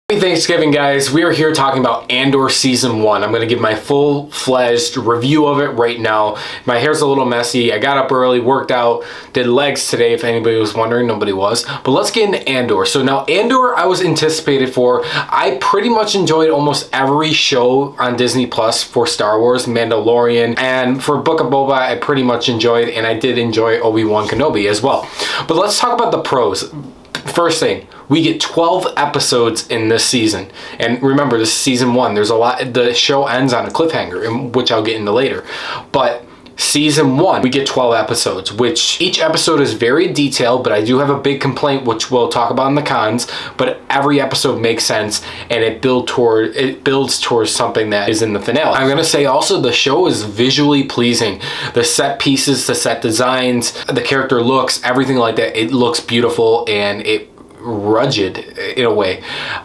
Happy Thanksgiving, guys. We are here talking about Andor Season 1. I'm going to give my full-fledged review of it right now. My hair's a little messy. I got up early, worked out, did legs today, if anybody was wondering. Nobody was. But let's get into Andor. So now, Andor I was anticipated for. I pretty much enjoyed almost every show on DisneyPlus for Star Wars, Mandalorian, and for Book of Boba, I pretty much enjoyed, and I did enjoy Obi-Wan Kenobi as well. But let's talk about the pros. First thing, we get 12 episodes in this season. And remember, this is season 1. There's a lot. The show ends on a cliffhanger, which I'll get into later. But season 1, we get 12 episodes, which each episode is very detailed, but I do have a big complaint, which we'll talk about in the cons. But every episode makes sense, and it builds towards something that is in the finale. I'm going to say also the show is visually pleasing. The set pieces, the set designs, the character looks, everything like that, it looks beautiful, and it rugged in a way.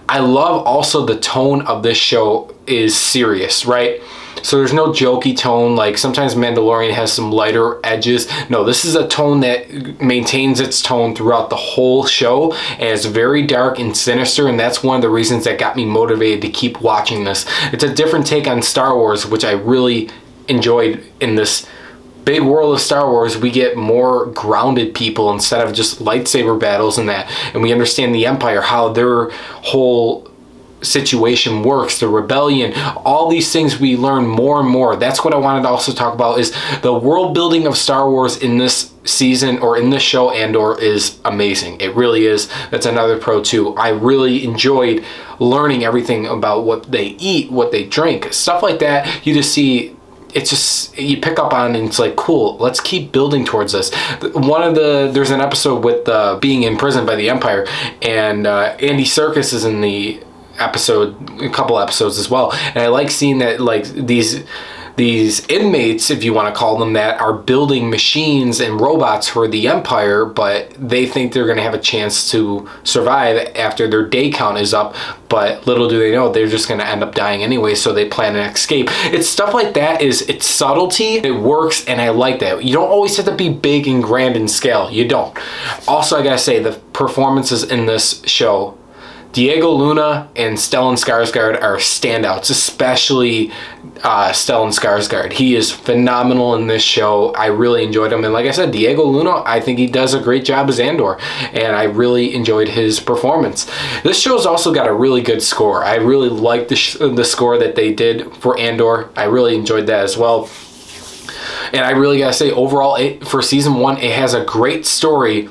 I love also the tone of this show is serious, right? So there's no jokey tone, like sometimes Mandalorian has some lighter edges. No, this is a tone that maintains its tone throughout the whole show, and it's very dark and sinister, and that's one of the reasons that got me motivated to keep watching this. It's a different take on Star Wars, which I really enjoyed in this big world of Star Wars. We get more grounded people instead of just lightsaber battles and that, and we understand the Empire, how their whole situation works, the rebellion, all these things we learn more and more. That's what I wanted to also talk about, is the world building of Star Wars in this season, or in this show Andor, is amazing. It really is. That's another pro too. I really enjoyed learning everything about what they eat, what they drink, stuff like that. You just see, it's just, you pick up on, and it's like, cool, let's keep building towards this. There's an episode with being imprisoned by the Empire, and Andy Serkis is in the episode, a couple episodes as well, and I like seeing that, like, these inmates, if you want to call them that, are building machines and robots for the Empire, but they think they're going to have a chance to survive after their day count is up, but little do they know they're just going to end up dying anyway, so they plan an escape. It's stuff like that. It's subtlety, it works, and I like that. You don't always have to be big and grand in scale. You don't. Also, I gotta say, the performances in this show, Diego Luna and Stellan Skarsgård are standouts, especially Stellan Skarsgård. He is phenomenal in this show. I really enjoyed him. And like I said, Diego Luna, I think he does a great job as Andor, and I really enjoyed his performance. This show's also got a really good score. I really liked the score that they did for Andor. I really enjoyed that as well. And I really gotta say, overall, for season 1, it has a great story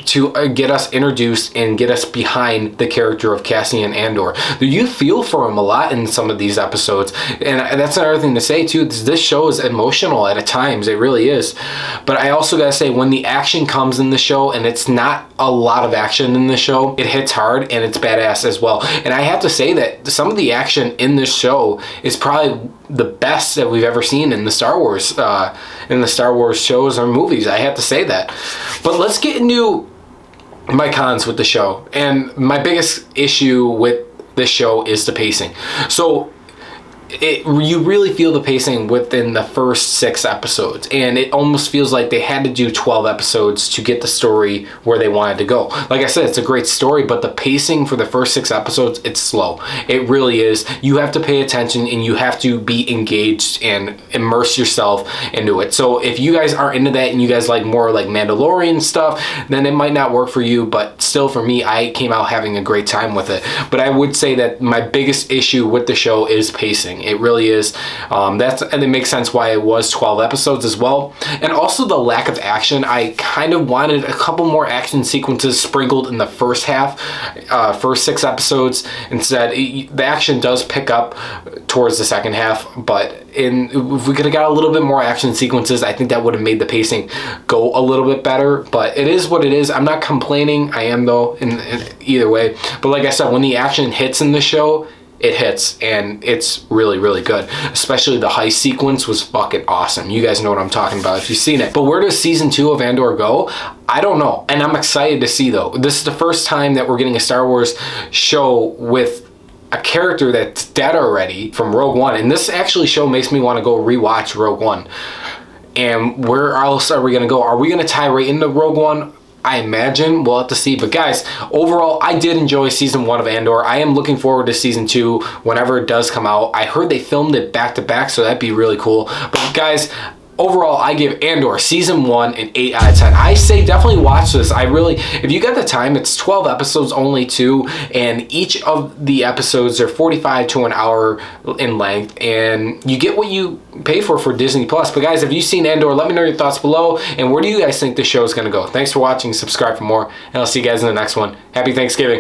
to get us introduced and get us behind the character of Cassian Andor. You feel for him a lot in some of these episodes, and that's another thing to say too. This show is emotional at times, it really is. But I also gotta say, when the action comes in the show, and it's not a lot of action in the show, it hits hard and it's badass as well. And I have to say that some of the action in this show is probably the best that we've ever seen in the Star Wars shows or movies. I have to say that. But let's get into my cons with the show. And my biggest issue with this show is the pacing. So you really feel the pacing within the first 6 episodes, and it almost feels like they had to do 12 episodes to get the story where they wanted to go. Like I said, it's a great story, but the pacing for the first 6 episodes, it's slow. It really is. You have to pay attention, and you have to be engaged and immerse yourself into it. So if you guys aren't into that, and you guys like more like Mandalorian stuff, then it might not work for you, but still, for me, I came out having a great time with it. But I would say that my biggest issue with the show is pacing. It really is. And it makes sense why it was 12 episodes as well. And also the lack of action. I kind of wanted a couple more action sequences sprinkled in the first 6 episodes. Instead, the action does pick up towards the second half, but if we could have got a little bit more action sequences, I think that would have made the pacing go a little bit better. But it is what it is. I'm not complaining. I am, though, in either way. But like I said, when the action hits in the show, it hits, and it's really, really good. Especially the heist sequence was fucking awesome. You guys know what I'm talking about if you've seen it. But where does season 2 of Andor go? I don't know, and I'm excited to see, though. This is the first time that we're getting a Star Wars show with a character that's dead already from Rogue One, and this actually show makes me want to go rewatch Rogue One. And where else are we going to go? Are we going to tie right into Rogue One? I imagine we'll have to see. But guys, overall, I did enjoy season 1 of Andor. I am looking forward to season 2 whenever it does come out. I heard they filmed it back to back, so that'd be really cool. But guys, overall, I give Andor season 1 an 8 out of 10. I say definitely watch this. If you got the time, it's 12 episodes only too, and each of the episodes are 45 to an hour in length, and you get what you pay for Disney Plus. But guys, if you've seen Andor, let me know your thoughts below, and where do you guys think the show is going to go? Thanks for watching. Subscribe for more, and I'll see you guys in the next one. Happy Thanksgiving.